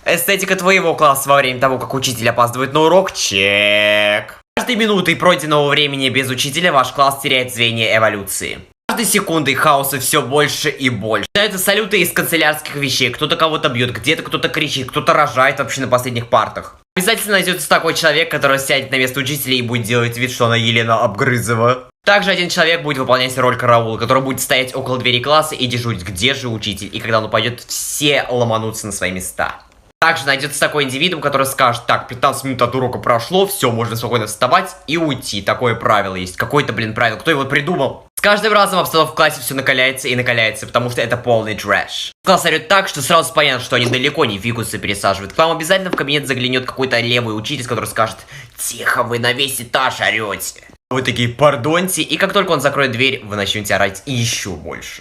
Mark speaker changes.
Speaker 1: Эстетика твоего класса во время того, как учитель опаздывает на урок? Чек. Каждой минутой пройденного времени без учителя ваш класс теряет звенья эволюции. Каждой секундой хаоса все больше и больше. Начинаются салюты из канцелярских вещей. Кто-то кого-то бьет, где-то кто-то кричит, кто-то рожает вообще на последних партах. Обязательно найдется такой человек, который сядет на место учителя и будет делать вид, что она Елена Обгрызова. Также один человек будет выполнять роль караула, который будет стоять около двери класса и дежурить, где же учитель. И когда он упадет, все ломанутся на свои места. Также найдется такой индивидуум, который скажет: так, 15 минут от урока прошло, все, можно спокойно вставать и уйти. Такое правило есть. Какое-то, правило. Кто его придумал? С каждым разом обстановка в классе все накаляется и накаляется, потому что это полный трэш. Класс орёт так, что сразу понятно, что они далеко не фикусы пересаживают. К вам обязательно в кабинет заглянет какой-то левый учитель, который скажет: тихо, вы на весь этаж орете. Вы такие: пардоньте, и как только он закроет дверь, вы начнете орать еще больше.